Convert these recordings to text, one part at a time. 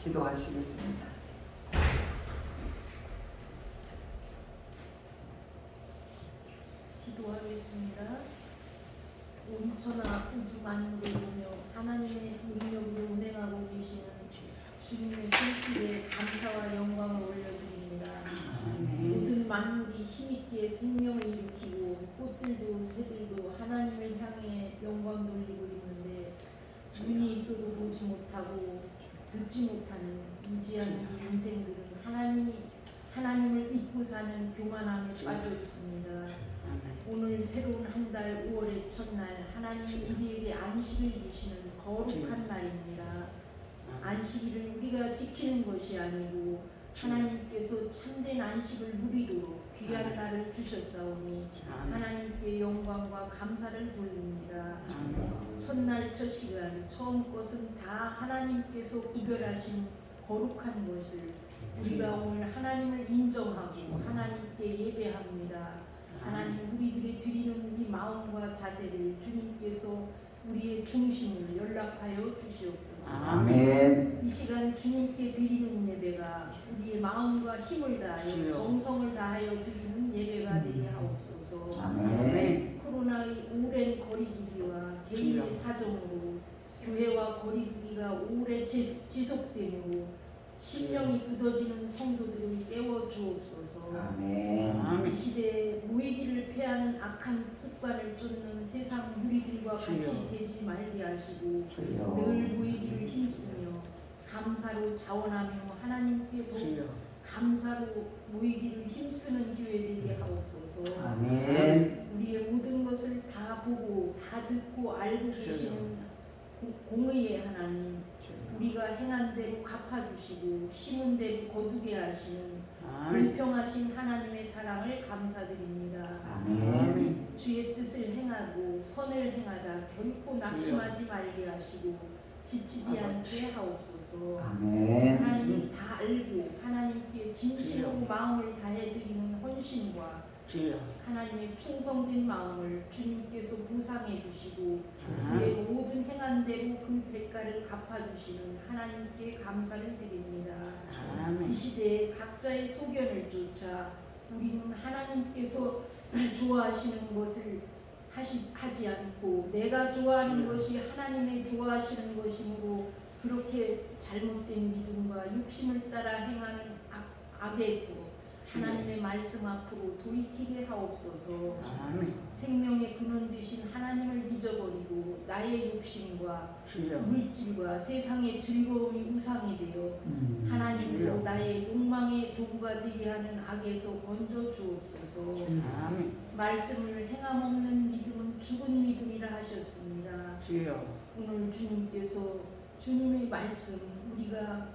기도하시겠습니다. 기도하겠습니다. 온 천하 우주 만물을 보며 하나님의 능력으로 운행하고 계시는 주님의 손길에 감사와 영광을 올려드립니다. 모든 만물이 힘있게 생명을 일으키고 꽃들도 새들도 하나님을 향해 영광 돌리고 있는데 눈이 있어도 보지 못하고 듣지 못하는 무지한 우리 인생들은 하나님을 잊고 사는 교만함에 빠져 있습니다. 오늘 새로운 한 달 5월의 첫날 하나님이 우리에게 안식을 주시는 거룩한 날입니다. 안식일은 우리가 지키는 것이 아니고 하나님께서 참된 안식을 누리도록 귀한 날을 주셨사오니 하나님께 영광과 감사를 돌립니다. 첫날 첫 시간 처음 것은 다 하나님께서 구별하신 거룩한 것을 우리가 오늘 하나님을 인정하고 하나님께 예배합니다. 하나님 우리들이 드리는 이 마음과 자세를 주님께서 우리의 중심을 연락하여 주시옵소서. 아멘. 이 시간 주님께 드리는 예배가 우리의 마음과 힘을 다하여 정성을 다하여 드리는 예배가 되게 하옵소서. 아멘. 코로나의 오랜 거리두기와 개인의 사정으로 교회와 거리두기가 오래 지속되므로 심령이 굳어지는 성도들을 깨워 주옵소서. 아멘. 이 시대에 무의기를 패하는 악한 습관을 쫓는 세상 무리들과 같이 되지 말게 하시고 늘 무의기를 힘쓰며 감사로 자원하며 하나님께 도 감사로 무의기를 힘쓰는 교회 되게 하옵소서. 아멘. 우리의 모든 것을 다 보고 다 듣고 알고 계시는 공의의 하나님, 우리가 행한 대로 갚아주시고 심은 대로 거두게 하시는 불평하신 하나님의 사랑을 감사드립니다. 아멘. 주의 뜻을 행하고 선을 행하다 결코 낙심하지 말게 하시고 지치지 않게 하옵소서. 아멘. 하나님이 다 알고 하나님께 진심으로 마음을 다해드리는 헌신과 하나님의 충성된 마음을 주님께서 보상해 주시고 우리의 모든 행한 대로 그 대가를 갚아주시는 하나님께 감사를 드립니다. 이 시대에 각자의 소견을 쫓아 우리는 하나님께서 좋아하시는 것을 하지 않고 내가 좋아하는 것이 하나님의 좋아하시는 것이므로 그렇게 잘못된 믿음과 욕심을 따라 행하는 악에서 하나님의 말씀 앞으로 돌이키게 하옵소서. 생명의 근원 되신 하나님을 잊어버리고 나의 욕심과 물질과 세상의 즐거움이 우상이 되어 하나님으로 나의 욕망의 도구가 되게 하는 악에서 건져 주옵소서. 말씀을 행함없는 믿음은 죽은 믿음이라 하셨습니다. 오늘 주님께서 주님의 말씀 우리가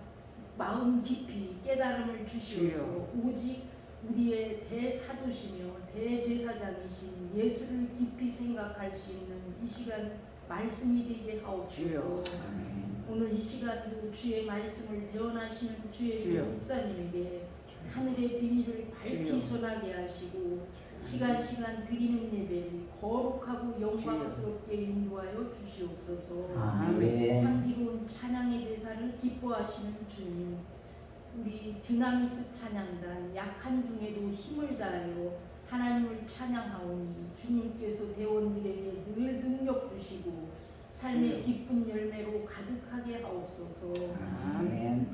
마음 깊이 깨달음을 주시어서 오직 우리의 대사도시며 대제사장이신 예수를 깊이 생각할 수 있는 이 시간 말씀이 되게 하옵소서. 오늘 이 시간도 주의 말씀을 대언하시는 주의 목사님에게 하늘의 비밀을 밝히 전하게 하시고 시간 드리는 예배를 거룩하고 영광스럽게 인도하여 주시옵소서. 향기로운 찬양의 제사를 기뻐하시는 주님, 우리 드나미스 찬양단 약한 중에도 힘을 다하여 하나님을 찬양하오니 주님께서 대원들에게 늘 능력 주시고 삶의 기쁜 열매로 가득하게 하옵소서.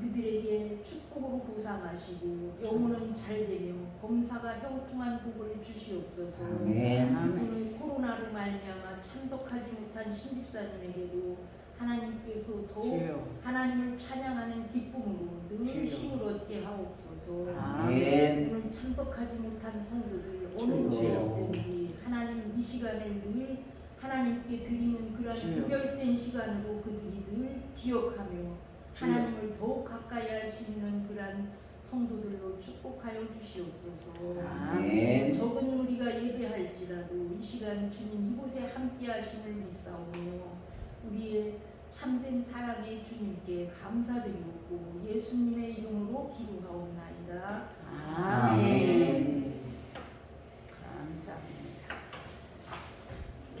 그들에게 축복으로 보상하시고 영혼은 잘되며 범사가 형통한 복을 주시옵소서. 오늘 코로나로 말미암아 참석하지 못한 신집사님에게도 하나님께서 더욱 하나님을 찬양하는 기쁨으로 늘 힘을 얻게 하옵소서. 오늘 참석하지 못한 성도들 어느 죄였든지 하나님 이 시간을 늘 하나님께 드리는 그러한 구별된 시간으로 그들이 늘 기억하며 하나님을 더욱 가까이 할 수 있는 그러한 성도들로 축복하여 주시옵소서. 적은 무리가 예배할지라도 이 시간 주님 이곳에 함께 하심을 믿사오며 우리의 참된 사랑의 주님께 감사드리고 예수님의 이름으로 기도하옵나이다. 아멘. 감사합니다.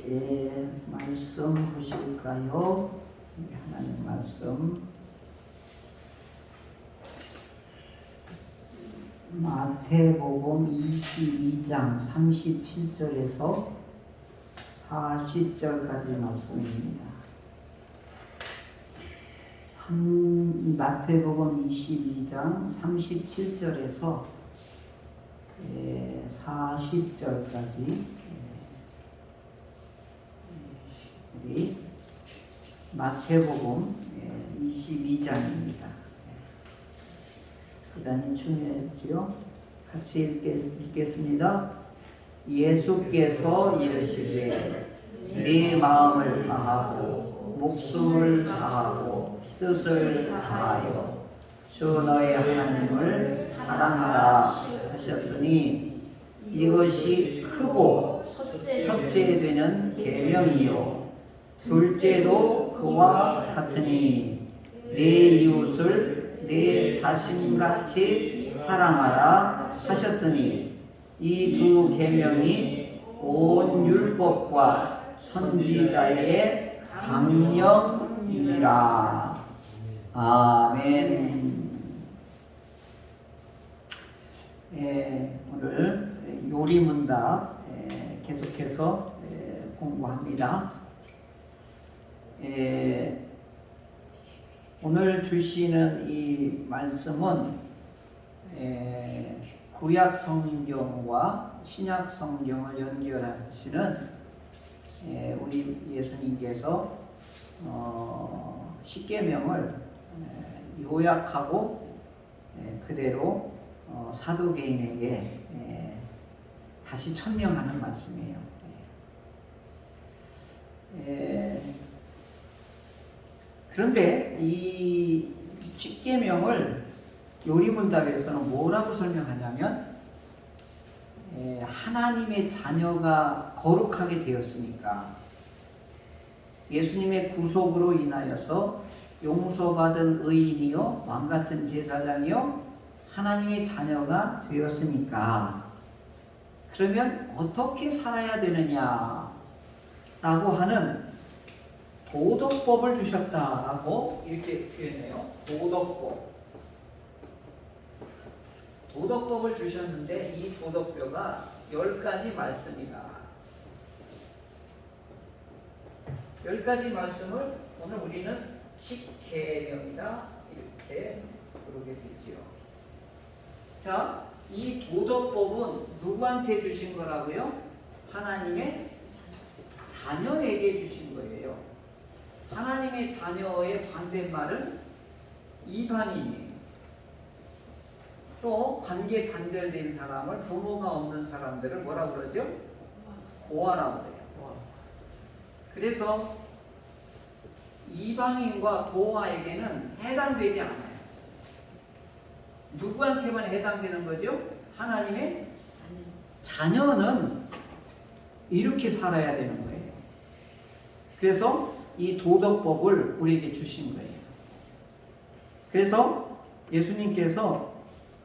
예, 말씀 보실까요? 하나님 말씀 마태복음 22장 37절에서 40절까지 말씀입니다. 마태복음 22장 37절에서 40절까지 우리 마태복음 22장입니다. 그다음 준비했죠? 같이 읽겠습니다. 예수께서 이르시되 네 마음을 다하고 목숨을 다하고 뜻을 다하여 주 너의 하나님을 사랑하라 하셨으니 이것이 크고 첫째 되는 계명이요 둘째도 그와 같으니 네 이웃을 내 자신같이 사랑하라 하셨으니 이 두 계명이 온 율법과 선지자의 강령이니라. 아멘. 오늘 요리문답 계속해서 공부합니다. 오늘 주시는 이 말씀은 구약 성경과 신약 성경을 연결하시는 우리 예수님께서 십계명을 요약하고 그대로 사도개인에게 다시 천명하는 말씀이에요. 그런데 이 십계명을 요리문답에서는 뭐라고 설명하냐면 하나님의 자녀가 거룩하게 되었으니까 예수님의 구속으로 인하여서 용서받은 의인이요 왕같은 제사장이요 하나님의 자녀가 되었으니까 그러면 어떻게 살아야 되느냐 라고 하는 도덕법을 주셨다라고 이렇게 표현해요. 도덕법을 주셨는데 이 도덕표가 10가지 말씀이다. 10가지 말씀을 오늘 우리는 십계명이다 이렇게 부르게 되지요. 자, 이 도덕법은 누구한테 주신 거라고요? 하나님의 자녀에게 주신 거예요. 하나님의 자녀의 반대말은 이방인이에요. 또 관계 단절된 사람을 부모가 없는 사람들을 뭐라고 그러죠? 고아라고 그래요. 그래서 이방인과 고아에게는 해당되지 않아요. 누구한테만 해당되는 거죠? 하나님의 자녀는 이렇게 살아야 되는 거예요. 그래서 이 도덕법을 우리에게 주신 거예요. 그래서 예수님께서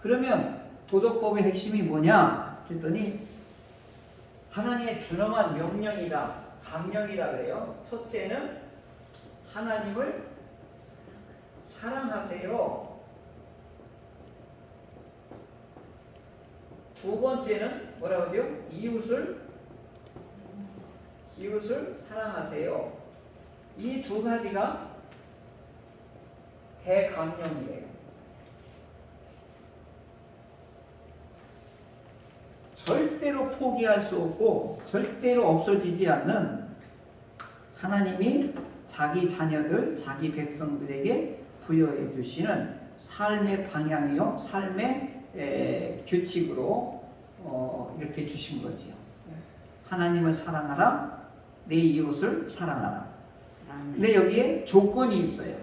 그러면 도덕법의 핵심이 뭐냐? 그랬더니 하나님의 준엄한 명령이다, 강령이다 그래요. 첫째는 하나님을 사랑하세요. 두 번째는 뭐라고 하죠? 이웃을 사랑하세요. 이 두 가지가 대강령이에요. 절대로 포기할 수 없고 절대로 없어지지 않는 하나님이 자기 자녀들, 자기 백성들에게 부여해 주시는 삶의 방향이요, 삶의 규칙으로 이렇게 주신 거지요. 하나님을 사랑하라, 내 이웃을 사랑하라. 근데 여기에 조건이 있어요.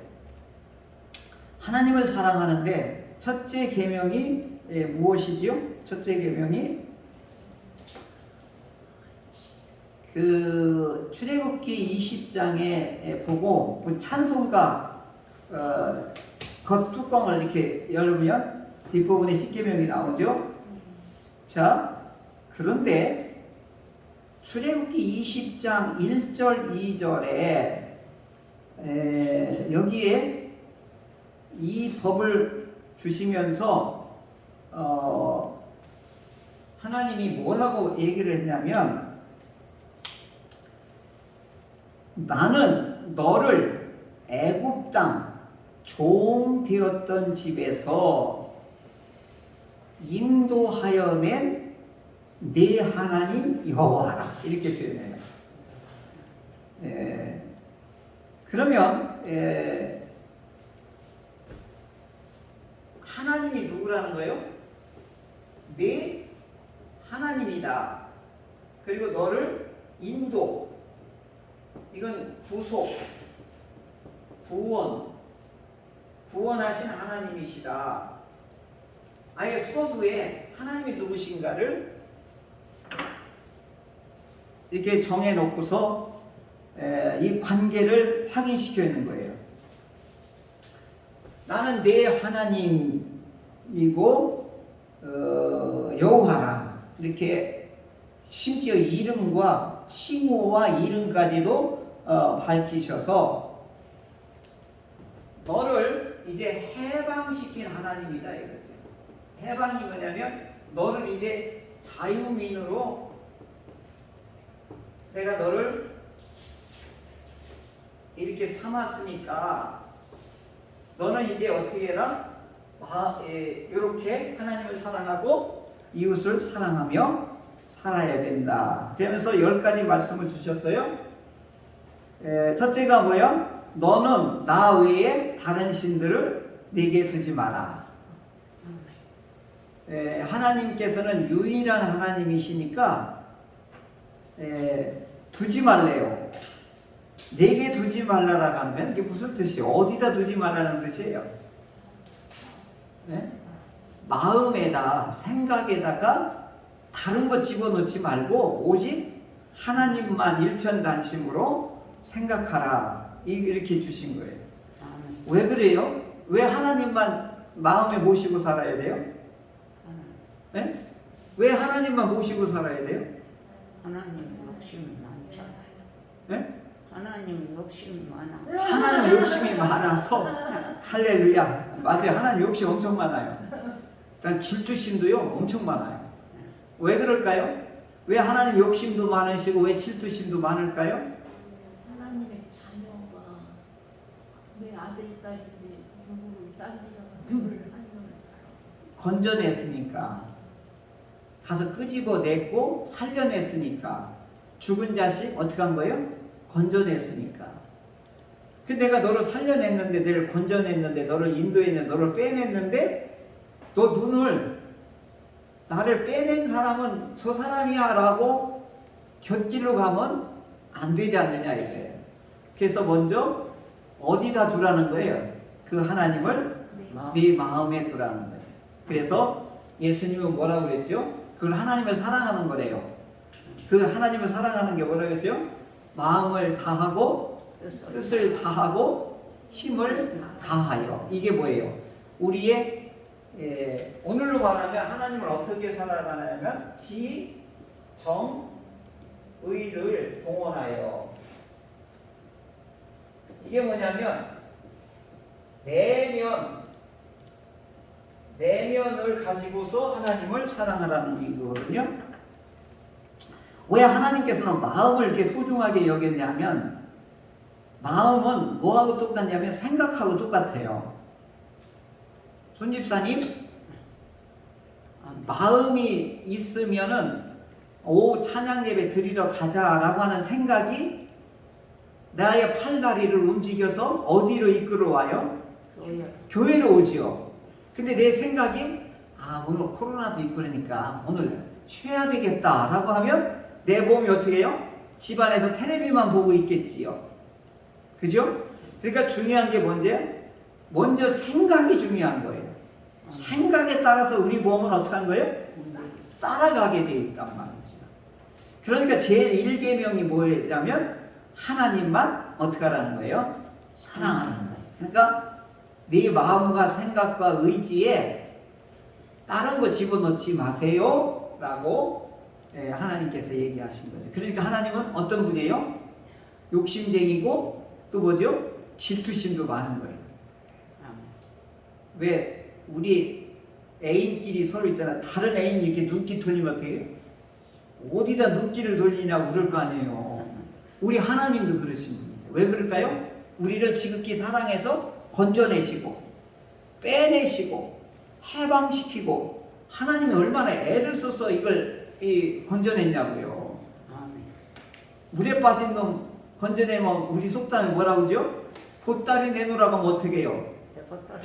하나님을 사랑하는데 첫째 계명이 무엇이지요? 첫째 계명이 그 출애굽기 20장에 보고 그 찬송가 겉뚜껑을 이렇게 열면 뒷부분에 십계명이 나오죠. 자, 그런데 출애굽기 20장 1절 2절에 여기에 이 법을 주시면서 하나님이 뭐라고 얘기를 했냐면 나는 너를 애굽 땅 종 되었던 집에서 인도하여 낸 네 하나님 여호와라 이렇게 표현해요. 그러면 하나님이 누구라는 거예요? 네 하나님이다. 그리고 너를 인도, 이건 구속, 구원하신 하나님이시다. 아예 서두에 하나님이 누구신가를 이렇게 정해놓고서 이 관계를 확인시켜 있는 거예요. 나는 내 하나님이고 여호와라 이렇게 심지어 이름과 칭호와 이름까지도 밝히셔서 너를 이제 해방시킨 하나님이다 이거죠. 해방이 뭐냐면 너를 이제 자유민으로 내가 너를 이렇게 삼았으니까 너는 이제 어떻게 해라? 이렇게 하나님을 사랑하고 이웃을 사랑하며 살아야 된다. 그러면서 10가지 말씀을 주셨어요. 첫째가 뭐야? 너는 나 외에 다른 신들을 네게 두지 마라. 하나님께서는 유일한 하나님이시니까 두지 말래요. 내게 두지 말라라고 하는 건 이게 무슨 뜻이에요? 어디다 두지 말라는 뜻이에요? 마음에다, 생각에다가 다른 거 집어넣지 말고 오직 하나님만 일편단심으로 생각하라. 이렇게 주신 거예요. 왜 그래요? 왜 하나님만 마음에 모시고 살아야 돼요? 왜 하나님만 모시고 살아야 돼요? 하나님 욕심이 많잖아요. 하나님 욕심이 많아. 하나님 욕심이 많아서 할렐루야. 맞아요. 하나님 욕심 엄청 많아요. 일단 질투심도요 엄청 많아요. 왜 그럴까요? 왜 하나님 욕심도 많으시고 왜 질투심도 많을까요? 하나님의 자녀가 내 아들 딸인데 누구를 딸리다가 누구를 하려는 건져냈으니까 가서 끄집어냈고 살려냈으니까 죽은 자식 어떻게 한 거예요? 건져냈으니까. 근데 내가 너를 살려냈는데 너를 건져냈는데 너를 인도했는데 너를 빼냈는데 너 눈을 나를 빼낸 사람은 저 사람이야 라고 곁길로 가면 안 되지 않느냐 이거예요. 그래서 먼저 어디다 두라는 거예요? 그 하나님을 네 마음에 두라는 거예요. 그래서 예수님은 뭐라고 그랬죠? 그걸 하나님을 사랑하는 거래요. 그 하나님을 사랑하는 게 뭐라고 그랬죠? 마음을 다하고 뜻을 다하고 힘을 다하여. 이게 뭐예요? 우리의 오늘로 말하면 하나님을 어떻게 살아가냐면 지, 정, 의를 동원하여. 이게 뭐냐면 내면을 가지고서 하나님을 사랑하라는 이거거든요. 왜 하나님께서는 마음을 이렇게 소중하게 여겼냐면 마음은 뭐하고 똑같냐면 생각하고 똑같아요. 손집사님 마음이 있으면은 찬양 예배 드리러 가자라고 하는 생각이 나의 팔다리를 움직여서 어디로 이끌어와요? 교회로 오지요. 근데 내 생각이 오늘 코로나도 있고 그러니까 오늘 쉬어야 되겠다라고 하면 내 몸이 어떻게 해요? 집안에서 텔레비만 보고 있겠지요. 그죠? 그러니까 중요한 게 뭔데요? 먼저 생각이 중요한 거예요. 생각에 따라서 우리 몸은 어떻게 한 거예요? 따라가게 되어 있단 말이죠. 그러니까 제1계명이 뭐냐면 하나님만 어떻게 하라는 거예요? 사랑하는 거예요. 그러니까 네 마음과 생각과 의지에 다른 거 집어넣지 마세요 라고 하나님께서 얘기하신 거죠. 그러니까 하나님은 어떤 분이에요? 욕심쟁이고 또 뭐죠? 질투심도 많은 거예요. 왜? 우리 애인끼리 서로 있잖아. 다른 애인이 이렇게 눈길 돌리면 어떻게 해요? 어디다 눈길을 돌리냐고 그럴 거 아니에요. 우리 하나님도 그러신 분이죠. 왜 그럴까요? 우리를 지극히 사랑해서 건져내시고 빼내시고 해방시키고 하나님이 얼마나 애를 써서 이걸 건져냈냐고요. 아멘. 물에 빠진 놈 건져내면 우리 속담에 뭐라고 그러죠? 보따리 내놓으라고 하면 어떻게 해요?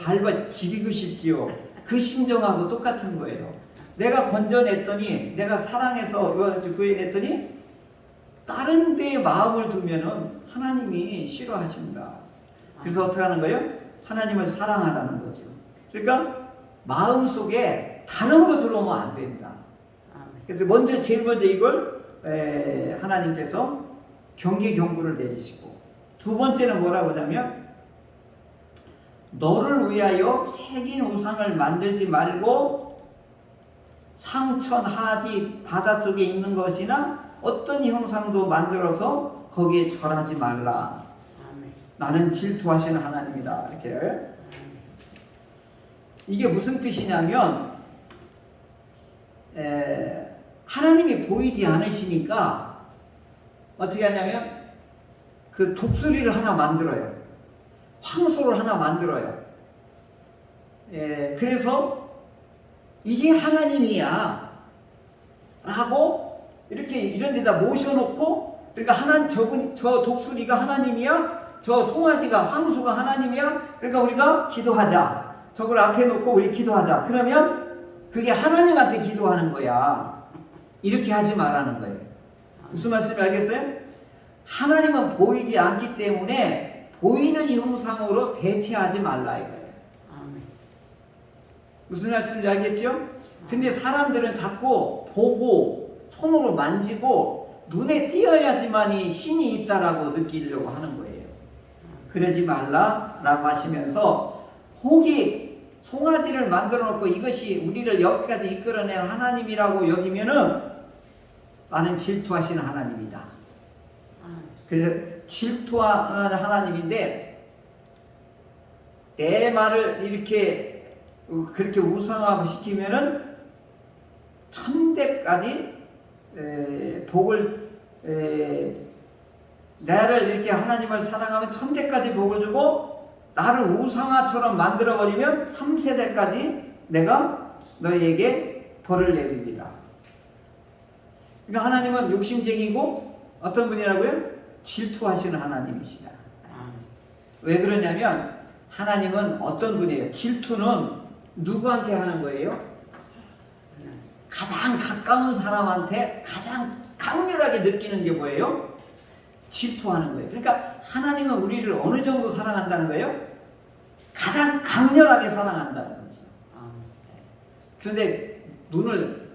밟아 지리고 싶지요. 그 심정하고 똑같은 거예요. 내가 건져냈더니 내가 사랑해서 구해냈더니 다른 데에 마음을 두면은 하나님이 싫어하신다. 그래서 어떻게 하는 거예요? 하나님을 사랑하라는 거죠. 그러니까 마음속에 다른 거 들어오면 안 된다. 그래서 제일 먼저 이걸 하나님께서 경계 경고를 내리시고, 두 번째는 뭐라고 하냐면 너를 위하여 새긴 우상을 만들지 말고 상천 하지 바닷속에 있는 것이나 어떤 형상도 만들어서 거기에 절하지 말라. 나는 질투하시는 하나님이다. 이렇게. 이게 무슨 뜻이냐면 하나님이 보이지 않으시니까 어떻게 하냐면 그 독수리를 하나 만들어요. 황소를 하나 만들어요. 그래서 이게 하나님이야 라고 이렇게 이런 데다 모셔놓고, 그러니까 저 독수리가 하나님이야, 저 송아지가 황소가 하나님이야, 그러니까 우리가 기도하자. 저걸 앞에 놓고 우리 기도하자. 그러면 그게 하나님한테 기도하는 거야. 이렇게 하지 말라는 거예요. 무슨 말씀인지 알겠어요? 하나님은 보이지 않기 때문에 보이는 형상으로 대체하지 말라 이거예요. 무슨 말씀인지 알겠죠? 근데 사람들은 자꾸 보고 손으로 만지고 눈에 띄어야지만이 신이 있다라고 느끼려고 하는 거예요. 그러지 말라라고 하시면서 혹이 송아지를 만들어 놓고 이것이 우리를 여기까지 이끌어낸 하나님이라고 여기면은 나는 질투하시는 하나님이다. 그래서 질투하는 하나님인데 내 말을 이렇게 그렇게 우상화 시키면은 천대까지 복을 나를 이렇게 하나님을 사랑하면 천대까지 복을 주고, 나를 우상화처럼 만들어버리면 3세대까지 내가 너희에게 벌을 내리리라. 그러니까 하나님은 욕심쟁이고 어떤 분이라고요? 질투하시는 하나님이시다. 왜 그러냐면 하나님은 어떤 분이에요? 질투는 누구한테 하는 거예요? 가장 가까운 사람한테 가장 강렬하게 느끼는 게 뭐예요? 질투하는 거예요. 그러니까 하나님은 우리를 어느 정도 사랑한다는 거예요? 가장 강렬하게 사랑한다는 거죠. 그런데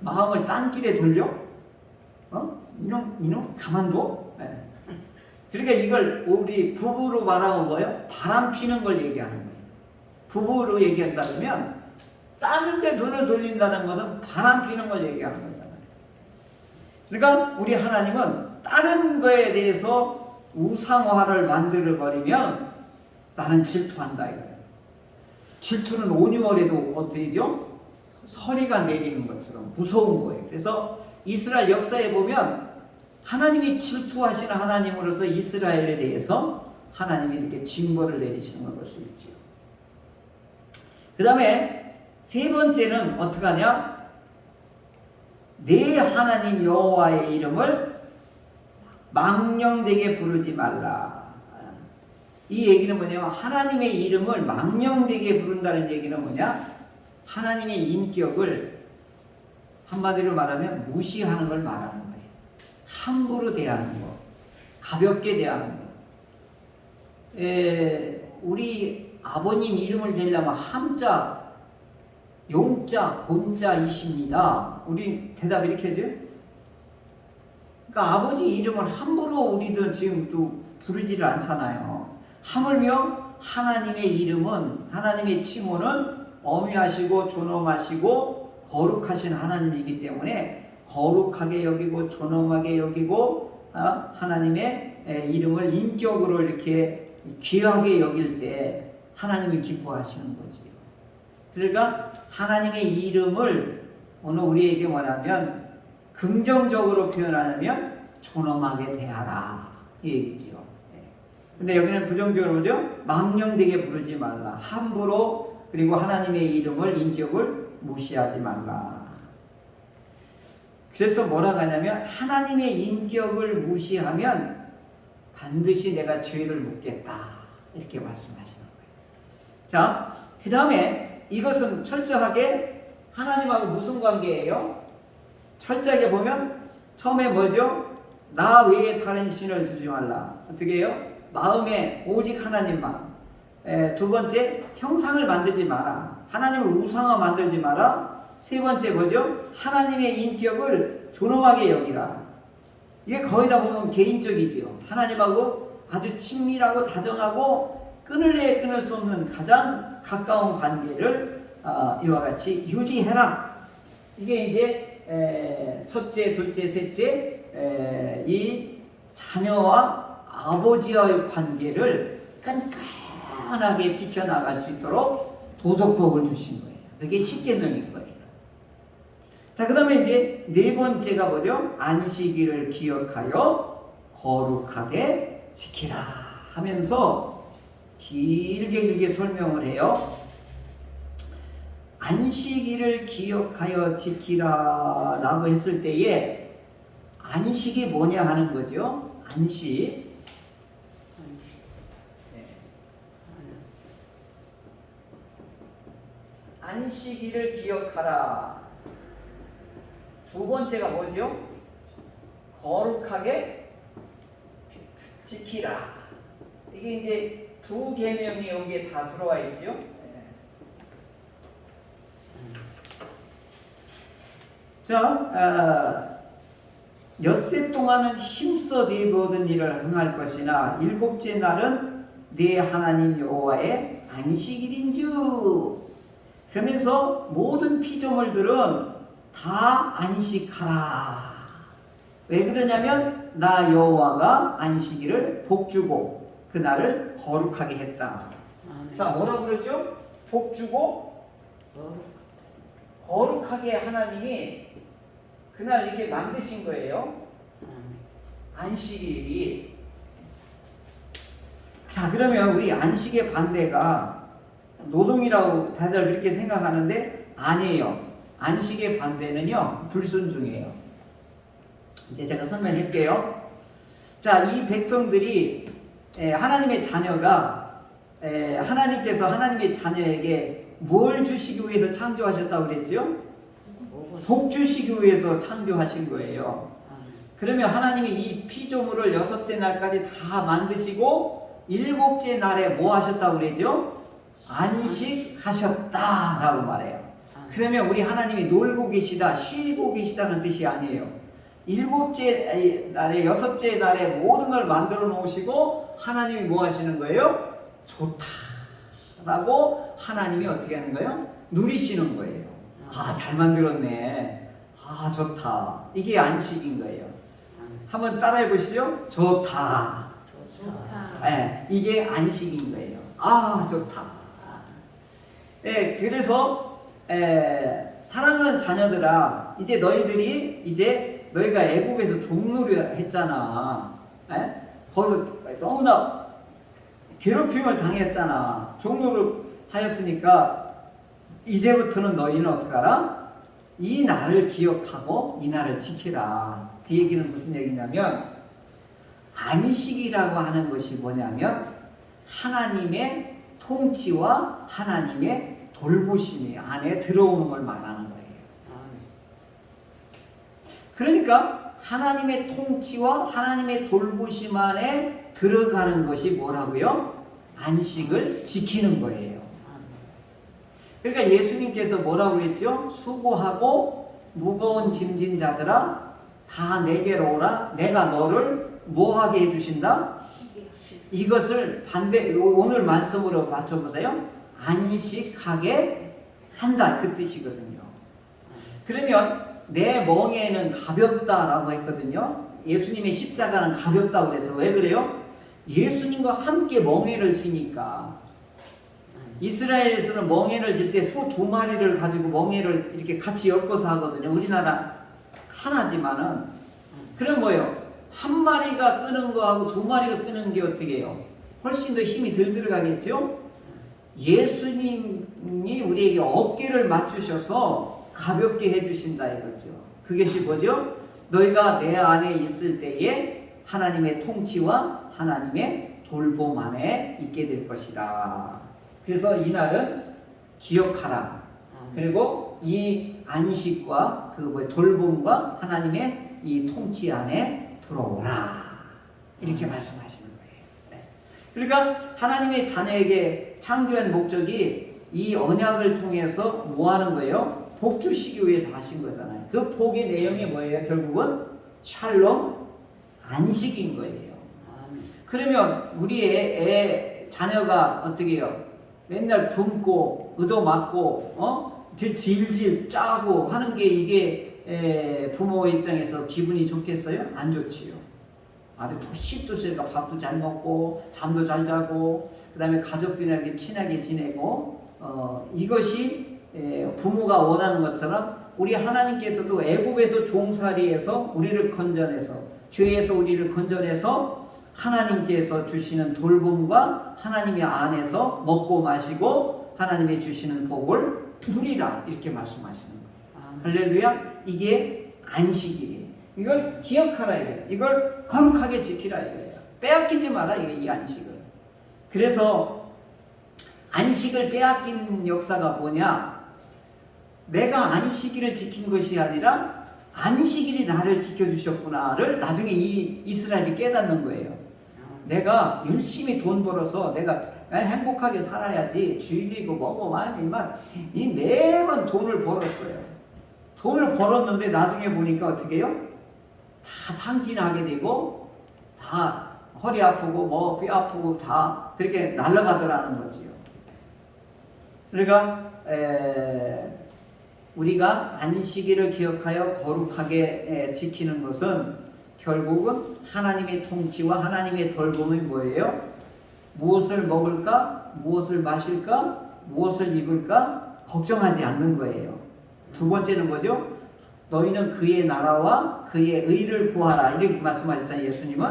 마음을 딴 길에 돌려? 이놈 가만둬? 네. 그러니까 이걸 우리 부부로 말하면 뭐예요? 바람 피는 걸 얘기하는 거예요. 부부로 얘기한다면 다른 데 눈을 돌린다는 것은 바람 피는 걸 얘기하는 거잖아요. 그러니까 우리 하나님은 다른 거에 대해서 우상화를 만들어버리면 나는 질투한다 이거예요. 질투는 온유월에도 어떻게죠? 서리가 내리는 것처럼 무서운 거예요. 그래서 이스라엘 역사에 보면 하나님이 질투하시는 하나님으로서 이스라엘에 대해서 하나님이 이렇게 징벌을 내리시는 걸 볼 수 있죠. 그 다음에 세 번째는 어떻게 하냐? 내 하나님 여호와의 이름을 망령되게 부르지 말라. 이 얘기는 뭐냐면 하나님의 이름을 망령되게 부른다는 얘기는 뭐냐? 하나님의 인격을 한마디로 말하면 무시하는 걸 말하는 거예요. 함부로 대하는 거, 가볍게 대하는 거. 우리 아버님 이름을 대려면 함자, 용자, 곤자이십니다. 우리 대답 이렇게 하죠? 그러니까 아버지 이름을 함부로 우리도 지금 또 부르지를 않잖아요. 하물며 하나님의 이름은, 하나님의 칭호는 엄위하시고 존엄하시고 거룩하신 하나님이기 때문에 거룩하게 여기고 존엄하게 여기고 하나님의 이름을 인격으로 이렇게 귀하게 여길 때 하나님이 기뻐하시는 거지. 그러니까 하나님의 이름을 오늘 우리에게 뭐냐면 긍정적으로 표현하려면 존엄하게 대하라 이 얘기지요. 근데 여기는 부정적으로 뭐죠? 망령되게 부르지 말라. 함부로 그리고 하나님의 이름을 인격을 무시하지 말라. 그래서 뭐라고 하냐면 하나님의 인격을 무시하면 반드시 내가 죄를 묻겠다 이렇게 말씀하시는 거예요. 자, 그 다음에 이것은 철저하게 하나님하고 무슨 관계예요? 철저하게 보면 처음에 뭐죠? 나 외에 다른 신을 두지 말라. 어떻게 해요? 마음에 오직 하나님만. 두 번째, 형상을 만들지 마라. 하나님을 우상화 만들지 마라. 세 번째 뭐죠? 하나님의 인격을 존엄하게 여기라. 이게 거의 다 보면 개인적이지요. 하나님하고 아주 친밀하고 다정하고 끊을래 끊을 수 없는 가장 가까운 관계를 이와 같이 유지해라. 이게 이제 첫째, 둘째, 셋째 이 자녀와 아버지와의 관계를 끈끈하게 지켜나갈 수 있도록 도덕법을 주신 거예요. 그게 십계명인 거예요. 자, 그 다음에 이제 네 번째가 뭐죠? 안식일을 기억하여 거룩하게 지키라 하면서 길게 설명을 해요. 안식일을 기억하여 지키라 라고 했을 때에 안식이 뭐냐 하는 거죠. 안식. 안식일을 기억하라. 두 번째가 뭐죠? 거룩하게 지키라. 이게 이제 두 계명이 여기에 다 들어와 있죠. 자, 엿새 동안은 힘써 네 모든 일을 행할 것이나 일곱째 날은 네 하나님 여호와의 안식일인즉. 그러면서 모든 피조물들은 다 안식하라. 왜 그러냐면 나 여호와가 안식일을 복주고 그날을 거룩하게 했다. 자, 뭐라고 그러죠? 복주고 거룩하게 하나님이 그날 이렇게 만드신 거예요. 안식일이. 자, 그러면 우리 안식의 반대가 노동이라고 다들 그렇게 생각하는데 아니에요. 안식의 반대는요, 불순종이에요. 이제 제가 설명할게요. 자, 이 백성들이 하나님의 자녀가 하나님께서 하나님의 자녀에게 뭘 주시기 위해서 창조하셨다고 그랬죠? 복 주시기 위해서 창조하신 거예요. 그러면 하나님이 이 피조물을 여섯째 날까지 다 만드시고 일곱째 날에 뭐 하셨다고 그랬죠? 안식하셨다라고 말해요. 그러면 우리 하나님이 놀고 계시다, 쉬고 계시다는 뜻이 아니에요. 일곱째 날에, 여섯째 날에 모든 걸 만들어 놓으시고 하나님이 뭐 하시는 거예요? 좋다라고 하나님이 어떻게 하는 거예요? 누리시는 거예요. 아, 잘 만들었네. 아, 좋다. 이게 안식인 거예요. 한번 따라해 보시죠. 좋다. 네, 이게 안식인 거예요. 아, 좋다. 네, 그래서 사랑하는 자녀들아, 이제 너희들이 이제 너희가 애굽에서 종노를 했잖아. 거기서 너무나 괴롭힘을 당했잖아. 종노를 하였으니까 이제부터는 너희는 어떻게 하라? 이 날을 기억하고 이 날을 지키라. 그 얘기는 무슨 얘기냐면 안식이라고 하는 것이 뭐냐면 하나님의 통치와 하나님의 돌보심이 안에 들어오는 걸 말하는 거예요. 그러니까 하나님의 통치와 하나님의 돌보심 안에 들어가는 것이 뭐라고요? 안식을 지키는 거예요. 그러니까 예수님께서 뭐라고 그랬죠? 수고하고 무거운 짐진 자들아 다 내게로 오라. 내가 너를 뭐하게 해주신다? 이것을 반대 오늘 말씀으로 맞춰보세요. 안식하게 한다 그 뜻이거든요. 그러면 내 멍에는 가볍다라고 했거든요. 예수님의 십자가는 가볍다고 그래서 왜 그래요? 예수님과 함께 멍에를 지니까 이스라엘에서는 멍에를 질 때 소 2마리를 가지고 멍에를 이렇게 같이 엮어서 하거든요. 우리나라 하나지만은. 그럼 뭐예요? 1마리가 끄는 거하고 2마리가 끄는 게 어떻게 해요? 훨씬 더 힘이 덜 들어가겠죠? 예수님이 우리에게 어깨를 맞추셔서 가볍게 해주신다 이거죠. 그것이 뭐죠? 너희가 내 안에 있을 때에 하나님의 통치와 하나님의 돌봄 안에 있게 될 것이다. 그래서 이날은 기억하라. 그리고 이 안식과 돌봄과 하나님의 이 통치 안에 들어오라. 이렇게 말씀하시는 거예요. 네. 그러니까 하나님의 자녀에게 창조한 목적이 이 언약을 통해서 뭐 하는 거예요? 복 주시기 위해서 하신 거잖아요. 그 복의 내용이 뭐예요? 결국은 샬롬, 안식인 거예요. 그러면 우리의 자녀가 어떻게 해요? 맨날 굶고 의도 맞고 질질 짜고 하는 게 이게 부모 입장에서 기분이 좋겠어요? 안 좋지요. 아주 씩도시니까 밥도 잘 먹고 잠도 잘 자고 그 다음에 가족들이랑 친하게 지내고 이것이 부모가 원하는 것처럼 우리 하나님께서도 애굽에서 종살이에서 우리를 건져내서 죄에서 우리를 건져내서 하나님께서 주시는 돌봄과 하나님의 안에서 먹고 마시고 하나님이 주시는 복을 누리라 이렇게 말씀하시는 거예요. 할렐루야. 이게 안식이에요. 이걸 기억하라 이거예요. 이걸 거룩하게 지키라 이거예요. 빼앗기지 마라 이거예요. 이 안식을. 그래서 안식을 빼앗긴 역사가 뭐냐? 내가 안식일을 지킨 것이 아니라 안식일이 나를 지켜주셨구나를 나중에 이 이스라엘이 깨닫는 거예요. 내가 열심히 돈 벌어서 내가 행복하게 살아야지 주일이고 뭐고 아니면 이 매번 돈을 벌었어요. 돈을 벌었는데 나중에 보니까 어떻게 해요? 다 탕진하게 되고 다 허리 아프고 뭐 뼈 아프고 다 그렇게 날아가더라는 거지요. 그러니까 우리가 안식일을 기억하여 거룩하게 지키는 것은 결국은 하나님의 통치와 하나님의 돌봄이 뭐예요? 무엇을 먹을까? 무엇을 마실까? 무엇을 입을까? 걱정하지 않는 거예요. 두 번째는 뭐죠? 너희는 그의 나라와 그의 의를 구하라 이렇게 말씀하셨잖아요. 예수님은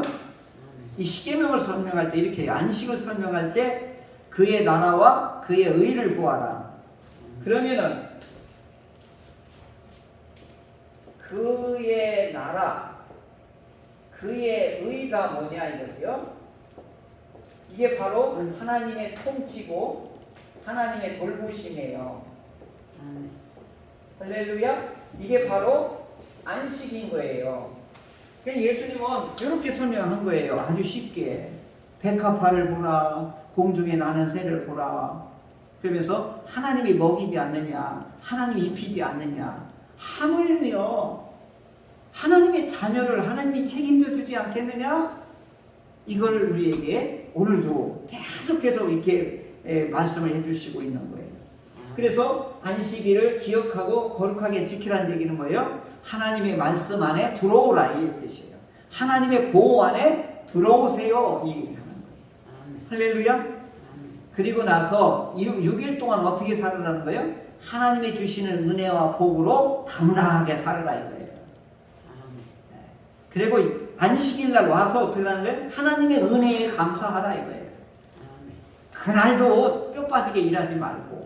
이 십계명을 설명할 때 이렇게 안식을 설명할 때 그의 나라와 그의 의를 구하라. 그러면은 그의 나라 그의 의가 뭐냐 이거죠. 이게 바로 하나님의 통치고 하나님의 돌보심이에요. 할렐루야. 이게 바로 안식인 거예요. 예수님은 이렇게 설명한 거예요. 아주 쉽게. 백합화를 보라. 공중에 나는 새를 보라. 그러면서 하나님이 먹이지 않느냐. 하나님이 입히지 않느냐. 하물며 하나님의 자녀를 하나님이 책임져 주지 않겠느냐? 이걸 우리에게 오늘도 계속해서 이렇게 말씀을 해주시고 있는 거예요. 그래서 안식일을 기억하고 거룩하게 지키라는 얘기는 뭐예요? 하나님의 말씀 안에 들어오라 이 뜻이에요. 하나님의 보호 안에 들어오세요 이 얘기를 하는 거예요. 할렐루야. 그리고 나서 6일 동안 어떻게 살으라는 거예요? 하나님이 주시는 은혜와 복으로 당당하게 살으라 이거예요. 그리고 안식일 날 와서 어떻게 하는 거예요? 하나님의 은혜에 감사하라 이거예요. 그날도 뼈 빠지게 일하지 말고.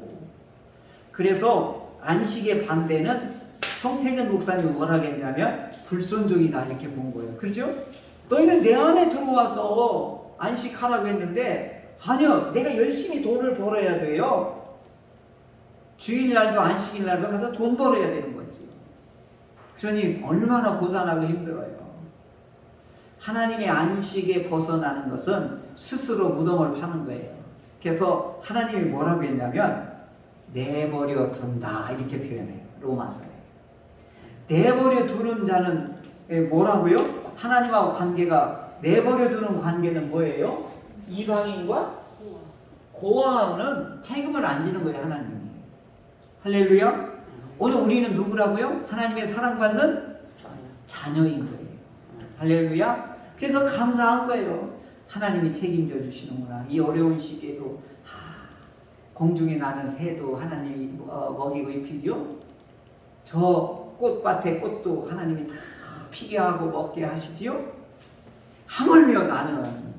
그래서 안식의 반대는 성태근 목사님이 뭐라고 했냐면 불순종이다 이렇게 본 거예요. 그렇죠? 너희는 내 안에 들어와서 안식하라고 했는데 아니요, 내가 열심히 돈을 벌어야 돼요. 주일날도 안식일날도 가서 돈 벌어야 되는 거지. 그러니 얼마나 고단하고 힘들어요. 하나님의 안식에 벗어나는 것은 스스로 무덤을 파는 거예요. 그래서 하나님이 뭐라고 했냐면 내버려 둔다 이렇게 표현해요. 로마서에. 내버려 두는 자는 뭐라고요? 하나님하고 관계가 내버려 두는 관계는 뭐예요? 이방인과 고아는 책임을 안 지는 거예요. 하나님이. 할렐루야. 오늘 우리는 누구라고요? 하나님의 사랑받는 자녀인 거예요. 할렐루야. 그래서 감사한 거예요. 하나님이 책임져 주시는구나. 이 어려운 시기에도 공중에 나는 새도 하나님이 먹이고 입히죠. 저 꽃밭의 꽃도 하나님이 다 피게 하고 먹게 하시지요. 하물며 나는,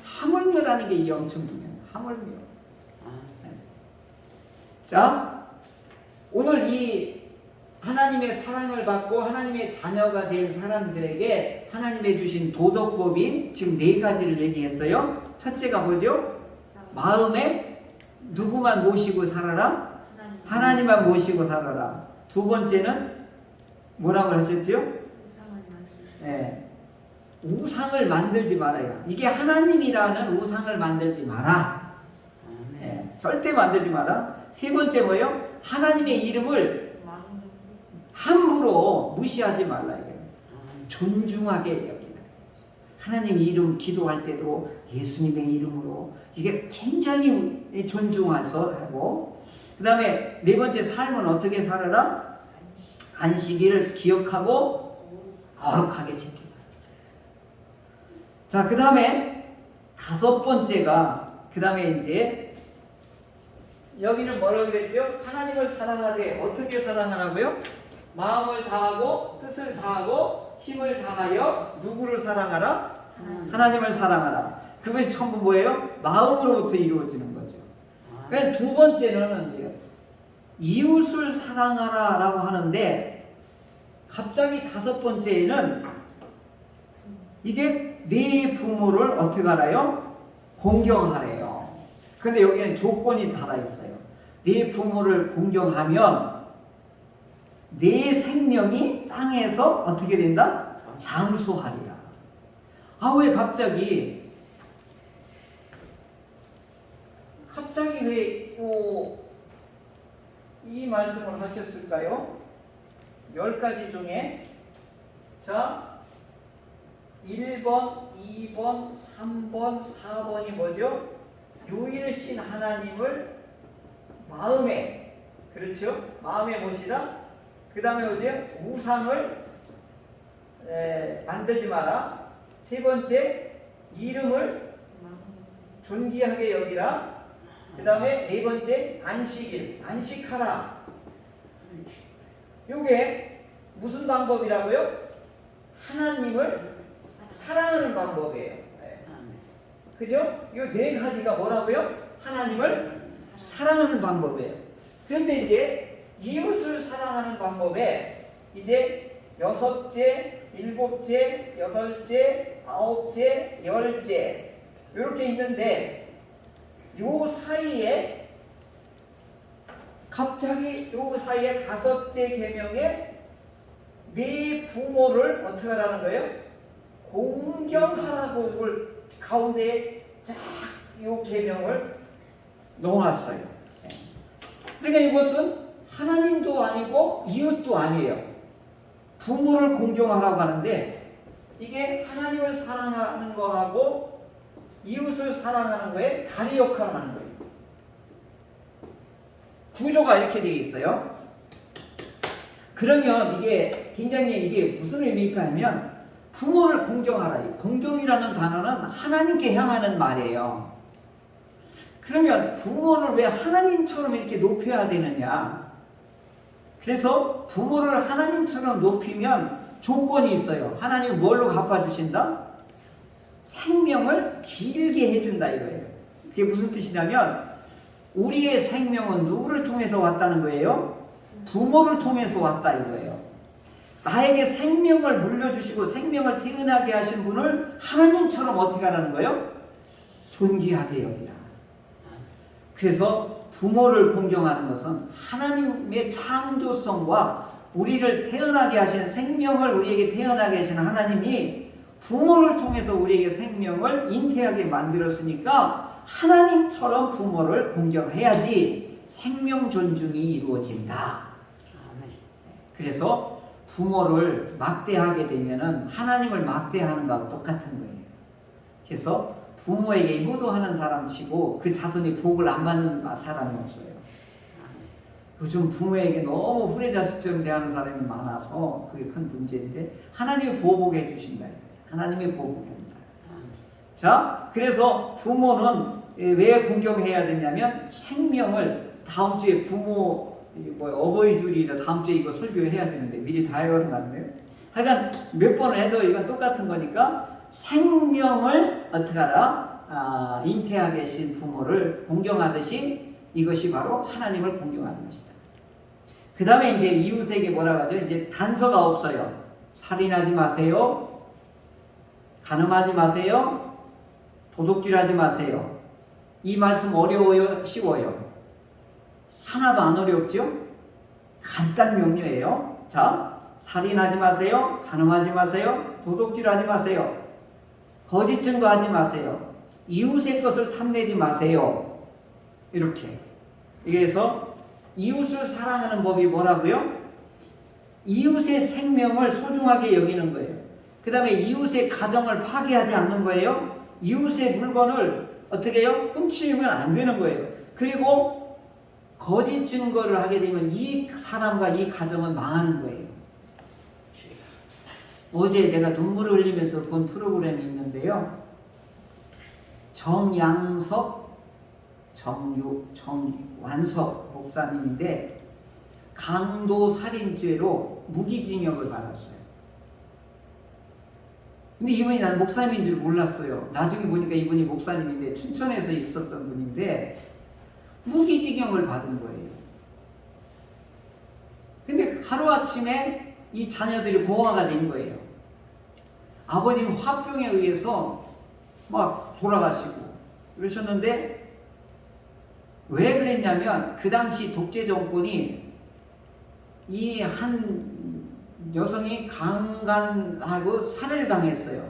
하물며라는 게 이 엄청 중요해요. 하물며. 자, 오늘 이 하나님의 사랑을 받고 하나님의 자녀가 된 사람들에게 하나님의 주신 도덕법이 지금 4가지를 얘기했어요. 첫째가 뭐죠? 마음에 누구만 모시고 살아라? 하나님만 모시고 살아라. 두 번째는 뭐라고 하셨죠? 네. 우상을 만들지 말아요. 이게 하나님이라는 우상을 만들지 마라. 네. 절대 만들지 마라. 세 번째 뭐예요? 하나님의 이름을 함부로 무시하지 말라. 존중하게 여기라. 하나님 이름 기도할 때도 예수님의 이름으로 이게 굉장히 존중해서 하고, 그 다음에 네 번째 삶은 어떻게 살아라? 안식일을 기억하고 거룩하게 지키라. 자, 그 다음에 5번째가, 그 다음에 이제 여기는 뭐라고 그랬죠? 하나님을 사랑하되 어떻게 사랑하라고요? 마음을 다하고 뜻을 다하고 힘을 다하여 누구를 사랑하라? 하나님을 사랑하라. 그것이 전부 뭐예요? 마음으로부터 이루어지는 거죠. 그러니까 두 번째는 이웃을 사랑하라 라고 하는데, 갑자기 5번째에는 이게 네 부모를 어떻게 하라요? 공경하래요. 근데 여기는 조건이 달아있어요. 네 부모를 공경하면 내 생명이 땅에서 어떻게 된다? 장수하리라. 아, 왜 갑자기 왜 이 말씀을 하셨을까요? 10가지 중에 자 1번, 2번, 3번, 4번이 뭐죠? 유일신 하나님을 마음에, 그렇죠? 마음에 모시라. 그 다음에 뭐죠? 우상을 만들지 마라. 세 번째, 이름을 존귀하게 여기라. 그 다음에 네 번째, 안식일, 안식하라. 요게 무슨 방법이라고요? 하나님을 사랑하는 방법이에요. 그죠? 요 4가지가 뭐라고요? 하나님을 사랑하는 방법이에요. 그런데 이제 이웃을 사랑하는 방법에 이제 6째, 7째, 8째, 9째, 10째 이렇게 있는데, 요 사이에 갑자기 요 사이에 5째 계명에 네 부모를 어떻게 하라는 거예요? 공경하라고 이걸 가운데에 쫙 요 계명을 넣어놨어요. 그러니까 이것은 하나님도 아니고 이웃도 아니에요. 부모를 공경하라고 하는데, 이게 하나님을 사랑하는 거하고 이웃을 사랑하는 거에 다리 역할을 하는 거예요. 구조가 이렇게 되어 있어요. 그러면 이게 무슨 의미일까 하면, 부모를 공경하라. 공경이라는 단어는 하나님께 향하는 말이에요. 그러면 부모를 왜 하나님처럼 이렇게 높여야 되느냐? 그래서 부모를 하나님처럼 높이면 조건이 있어요. 하나님은 뭘로 갚아주신다? 생명을 길게 해준다 이거예요. 그게 무슨 뜻이냐면, 우리의 생명은 누구를 통해서 왔다는 거예요? 부모를 통해서 왔다 이거예요. 나에게 생명을 물려주시고 생명을 태어나게 하신 분을 하나님처럼 어떻게 하라는 거예요? 존귀하게 여기라. 그래서 부모를 공경하는 것은 하나님의 창조성과 우리를 태어나게 하신, 생명을 우리에게 태어나게 하신 하나님이 부모를 통해서 우리에게 생명을 잉태하게 만들었으니까 하나님처럼 부모를 공경해야지 생명 존중이 이루어진다. 그래서 부모를 막대하게 되면은 하나님을 막대하는 것과 똑같은 거예요. 그래서 부모에게 효도하는 사람 치고 그 자손이 복을 안 받는 사람이 없어요. 요즘 부모에게 너무 후레자식처럼 대하는 사람이 많아서 그게 큰 문제인데, 하나님이 보복해 주신다. 하나님이 보복합니다. 자, 그래서 부모는 왜 공경해야 되냐면 생명을 다음 주에 부모 어버이 주일이라 다음 주에 이거 설교해야 되는데 미리 다 해오는가요? 하여간 몇 번을 해도 이건 똑같은 거니까 생명을 어떻게 하라? 잉태하게 하신 부모를 공경하듯이 이것이 바로 하나님을 공경하는 것이다. 그 다음에 이제 이웃에게 뭐라고 하죠? 이제 단서가 없어요. 살인하지 마세요. 간음하지 마세요. 도둑질하지 마세요. 이 말씀 어려워요? 쉬워요? 하나도 안 어렵죠? 간단 명료해요. 자, 살인하지 마세요. 간음하지 마세요. 도둑질하지 마세요. 거짓 증거하지 마세요. 이웃의 것을 탐내지 마세요. 이렇게. 그래서 이웃을 사랑하는 법이 뭐라고요? 이웃의 생명을 소중하게 여기는 거예요. 그 다음에 이웃의 가정을 파괴하지 않는 거예요. 이웃의 물건을 어떻게 해요? 훔치면 안 되는 거예요. 그리고 거짓 증거를 하게 되면 이 사람과 이 가정은 망하는 거예요. 어제 내가 눈물을 흘리면서 본 프로그램이 있는데요. 정양석, 정완석 목사님인데 강도 살인죄로 무기징역을 받았어요. 근데 이분이 난 목사님인 줄 몰랐어요. 나중에 보니까 이분이 목사님인데 춘천에서 있었던 분인데 무기징역을 받은 거예요. 근데 하루아침에 이 자녀들이 고아가 된 거예요. 아버님 화병에 의해서 막 돌아가시고 그러셨는데 왜 그랬냐면 그 당시 독재 정권이 이 한 여성이 강간하고 살해를 당했어요.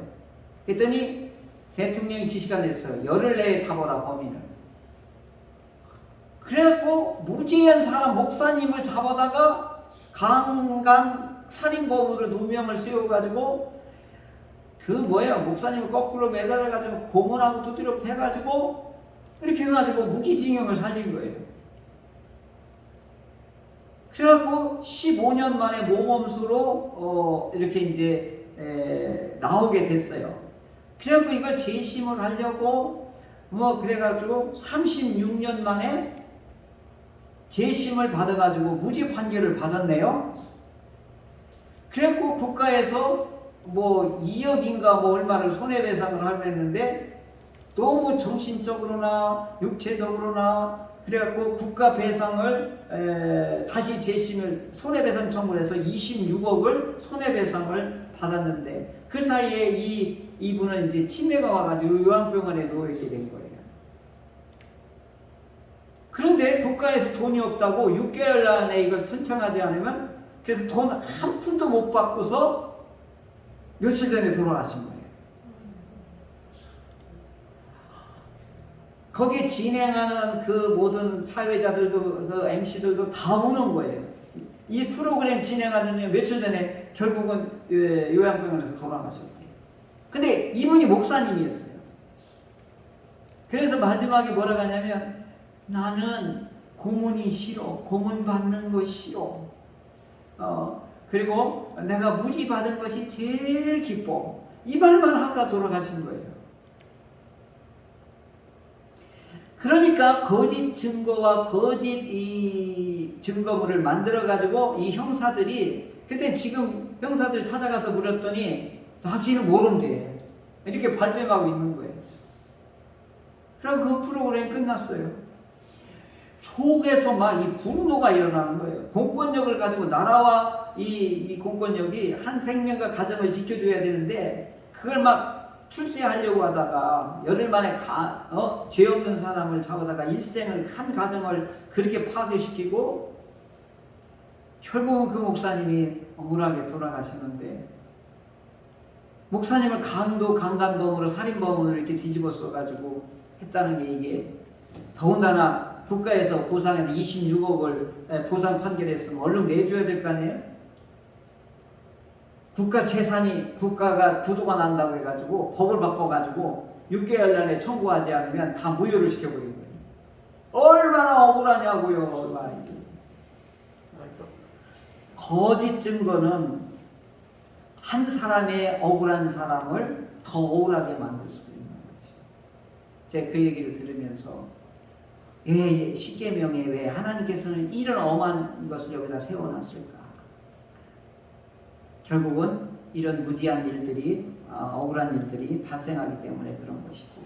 그랬더니 대통령이 지시가 냈어요. 열흘 내에 잡아라 범인을. 그래갖고 무지한 사람 목사님을 잡아다가 강간 살인범으로 누명을 씌워가지고 그 목사님을 거꾸로 매달아가지고 고문하고 두드려 패가지고 이렇게 해가지고 무기징역을 살린 거예요. 그래갖고 15년 만에 모범수로 이렇게 이제 나오게 됐어요. 그래갖고 이걸 재심을 하려고 그래가지고 36년 만에 재심을 받아가지고 무죄 판결을 받았네요. 그래갖고 국가에서 2억인가 얼마를 손해배상을 하려 했는데 너무 정신적으로나 육체적으로나 그래갖고 국가 배상을 다시 재심을 손해배상 청구를 해서 26억을 손해배상을 받았는데 그 사이에 이분은 이제 치매가 와가지고 요양병원에 누워있게 된 거예요. 그런데 국가에서 돈이 없다고 6개월 안에 이걸 신청하지 않으면 그래서 돈 한 푼도 못 받고서 며칠 전에 돌아가신 거예요. 거기에 진행하는 그 모든 사회자들도 그 MC들도 다 우는 거예요. 이 프로그램 진행하는 며칠 전에 결국은 요양병원에서 돌아가셨대요. 근데 이분이 목사님이었어요. 그래서 마지막에 뭐라고 하냐면 나는 고문이 싫어. 고문 받는 거 싫어. 그리고 내가 무지 받은 것이 제일 기뻐. 이 말만 하다가 돌아가신 거예요. 그러니까 거짓 증거와 거짓 이 증거물을 만들어 가지고 이 형사들이 그때 지금 형사들 찾아가서 물었더니 당신은 모른대. 이렇게 발뺌하고 있는 거예요. 그럼 그 프로그램 끝났어요. 속에서 막 이 분노가 일어나는 거예요. 공권력을 가지고 나라와 이 공권력이 한 생명과 가정을 지켜줘야 되는데 그걸 막 출세하려고 하다가 열흘 만에 죄 없는 사람을 잡아다가 일생을 한 가정을 그렇게 파괴시키고 결국은 그 목사님이 억울하게 돌아가시는데 목사님을 강간범으로 살인범으로 이렇게 뒤집어 써가지고 했다는 게 이게 더군다나 국가에서 보상해서 26억을 보상 판결했으면 얼른 내줘야 될 거 아니에요? 국가 재산이 국가가 부도가 난다고 해가지고 법을 바꿔가지고 6개월 안에 청구하지 않으면 다 무효를 시켜버린 거예요. 얼마나 억울하냐고요. 거짓 증거는 한 사람의 억울한 사람을 더 억울하게 만들 수도 있는 거죠. 제가 그 얘기를 들으면서 왜 십계명에 왜 하나님께서는 이런 엄한 것을 여기다 세워놨을까? 결국은 이런 무지한 일들이 억울한 일들이 발생하기 때문에 그런 것이죠.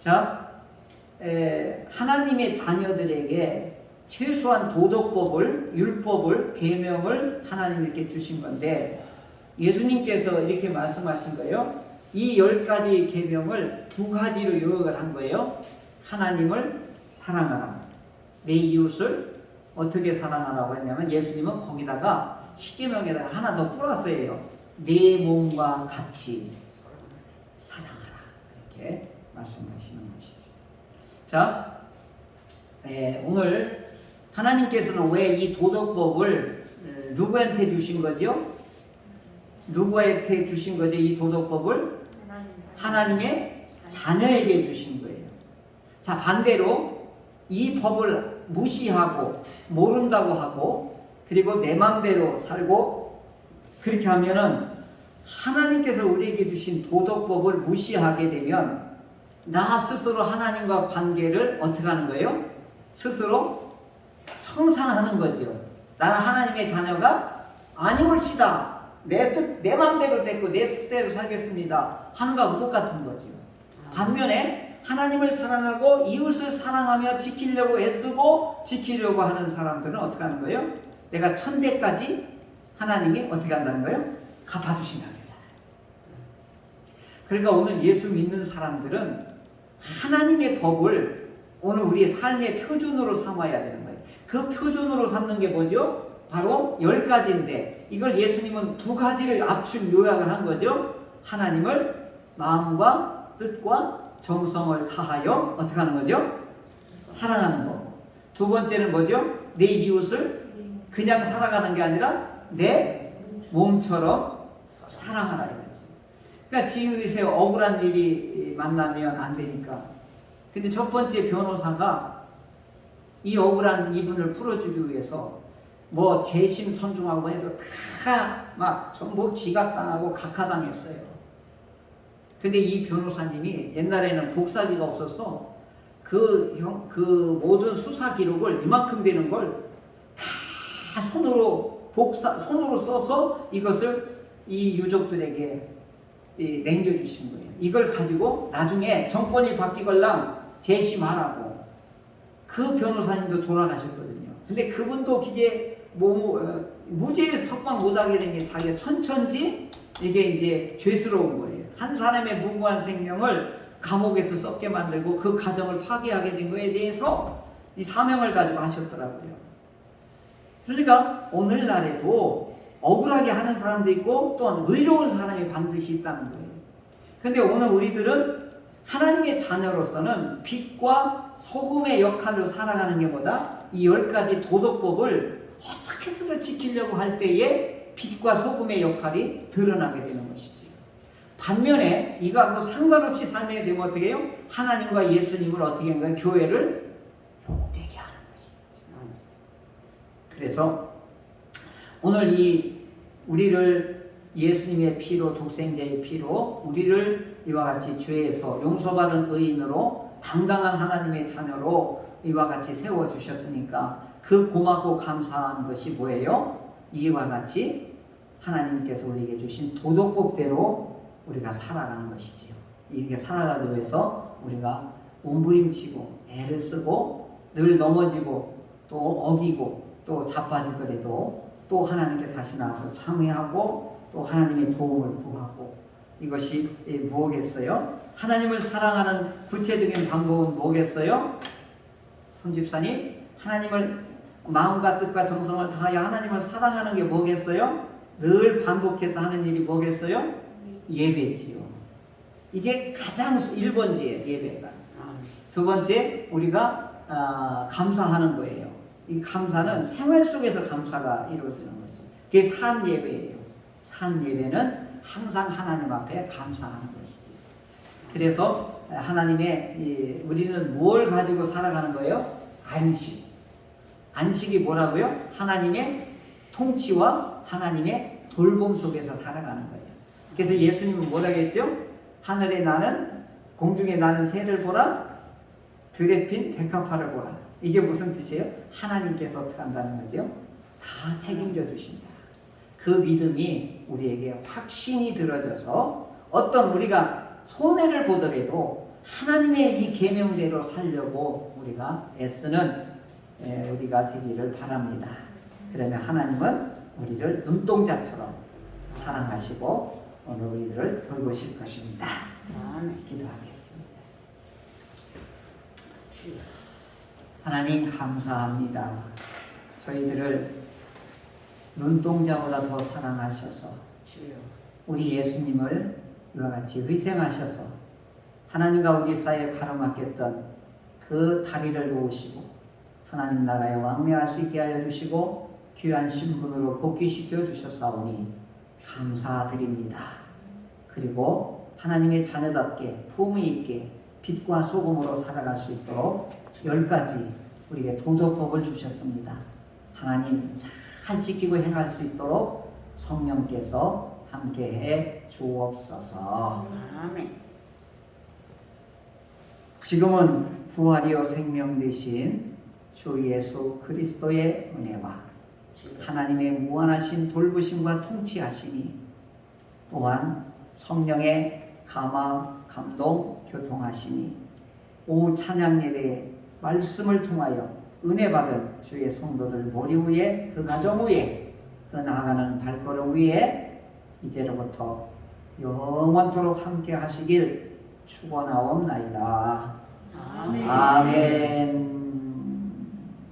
자, 하나님의 자녀들에게 최소한 도덕법을, 율법을, 계명을 하나님 이렇게 주신 건데 예수님께서 이렇게 말씀하신 거예요. 이 10가지 계명을 2가지로 요약을 한 거예요. 하나님을 사랑하라. 내 이웃을 어떻게 사랑하라고 했냐면 예수님은 거기다가 십계명에다가 하나 더 플러스예요. 내 몸과 같이 사랑하라. 이렇게 말씀하시는 것이죠. 자, 오늘 하나님께서는 왜 이 도덕법을 누구한테 주신 거죠? 누구한테 주신 거죠? 이 도덕법을 하나님의 자녀에게 주신 거예요. 자, 반대로 이 법을 무시하고 모른다고 하고 그리고 내 맘대로 살고 그렇게 하면은 하나님께서 우리에게 주신 도덕법을 무시하게 되면 나 스스로 하나님과 관계를 어떻게 하는 거예요? 스스로 청산하는 거죠. 나는 하나님의 자녀가 아니올시다. 내 맘대로 됐고 내 뜻대로 살겠습니다 하는 거하고 똑같은 거죠. 반면에 하나님을 사랑하고 이웃을 사랑하며 지키려고 애쓰고 지키려고 하는 사람들은 어떻게 하는 거예요? 내가 천대까지 하나님이 어떻게 한다는 거예요? 갚아주신다는 거잖아요. 그러니까 오늘 예수 믿는 사람들은 하나님의 법을 오늘 우리의 삶의 표준으로 삼아야 되는 거예요. 그 표준으로 삼는 게 뭐죠? 바로 10가지인데 이걸 예수님은 2가지를 압축 요약을 한 거죠. 하나님을 마음과 뜻과 정성을 다하여 어떻게 하는 거죠? 사랑하는 거. 2번째는 뭐죠? 내 이웃을 그냥 살아가는 게 아니라 내 몸처럼 사랑하라 이거죠. 그러니까 지휘세 억울한 일이 만나면 안 되니까. 근데 첫 번째 변호사가 이 억울한 이분을 풀어주기 위해서 뭐 재심 선중하고 해도 다 막 전부 기각당하고 각하당했어요. 근데 이 변호사님이 옛날에는 복사기가 없어서 그 모든 수사 기록을 이만큼 되는 걸 다 손으로 써서 이것을 이 유족들에게 남겨주신 거예요. 이걸 가지고 나중에 정권이 바뀌걸랑 재심하라고. 그 변호사님도 돌아가셨거든요. 근데 그분도 이게 무죄 석방 못하게 된 게 자기가 천천지 이게 이제 죄스러운 거예요. 한 사람의 무고한 생명을 감옥에서 썩게 만들고 그 가정을 파괴하게 된 거에 대해서 이 사명을 가지고 하셨더라고요. 그러니까 오늘날에도 억울하게 하는 사람도 있고 또한 의로운 사람이 반드시 있다는 거예요. 근데 오늘 우리들은 하나님의 자녀로서는 빛과 소금의 역할로 살아가는 게 뭐다? 이 10가지 도덕법을 어떻게 해서 지키려고 할 때에 빛과 소금의 역할이 드러나게 되는 것이죠. 반면에 이거하고 상관없이 살게 되면 어떻게 해요? 하나님과 예수님을 어떻게 하는 거예요? 교회를 욕되게 하는 것입니다. 그래서 오늘 우리를 예수님의 피로 독생자의 피로 우리를 이와 같이 죄에서 용서받은 의인으로 당당한 하나님의 자녀로 이와 같이 세워주셨으니까 그 고맙고 감사한 것이 뭐예요? 이와 같이 하나님께서 우리에게 주신 도덕법대로 우리가 살아가는 것이지요. 이렇게 살아가기 위해서 우리가 몸부림치고 애를 쓰고 늘 넘어지고 또 어기고 또 자빠지더라도 또 하나님께 다시 나와서 참회하고 또 하나님의 도움을 구하고 이것이 뭐겠어요? 하나님을 사랑하는 구체적인 방법은 뭐겠어요? 손집사님, 하나님을 마음과 뜻과 정성을 다하여 하나님을 사랑하는 게 뭐겠어요? 늘 반복해서 하는 일이 뭐겠어요? 예배지요. 이게 가장 1번지예요, 예배가. 2번째, 우리가 감사하는 거예요. 이 감사는 생활 속에서 감사가 이루어지는 거죠. 그게 산 예배예요. 산 예배는 항상 하나님 앞에 감사하는 것이지. 그래서 우리는 뭘 가지고 살아가는 거예요? 안식. 안식이 뭐라고요? 하나님의 통치와 하나님의 돌봄 속에서 살아가는 거예요. 그래서 예수님은 뭐라고 했죠? 하늘에 나는 공중에 나는 새를 보라, 들에 핀 백합화를 보라. 이게 무슨 뜻이에요? 하나님께서 어떻게 한다는 거죠? 다 책임져 주신다. 그 믿음이 우리에게 확신이 들어져서 어떤 우리가 손해를 보더라도 하나님의 이 계명대로 살려고 우리가 애쓰는 우리가 되기를 바랍니다. 그러면 하나님은 우리를 눈동자처럼 사랑하시고 오늘 우리를 돌보실 것입니다. 아멘. 기도하겠습니다. 하나님 감사합니다. 저희들을 눈동자보다 더 사랑하셔서 주여. 우리 예수님을 이와 같이 희생하셔서 하나님과 우리 사이에 가로막혔던 그 다리를 놓으시고 하나님 나라에 왕래할 수 있게 하여 주시고 귀한 신분으로 복귀시켜 주셨사오니 감사드립니다. 그리고 하나님의 자녀답게 품위 있게 빛과 소금으로 살아갈 수 있도록 10가지 우리에게 도덕법을 주셨습니다. 하나님 잘 지키고 행할 수 있도록 성령께서 함께해 주옵소서. 아멘. 지금은 부활이요 생명 되신 주 예수 그리스도의 은혜와 하나님의 무한하신 돌보심과 통치하심이 또한 성령의 감화, 감동, 교통하심이 오후 찬양 예배에 말씀을 통하여 은혜 받은 주의 성도들 머리 위에 그 가정 위에 그 나아가는 발걸음 위에 이제로부터 영원토록 함께 하시길 축원하옵나이다. 아멘. 아멘.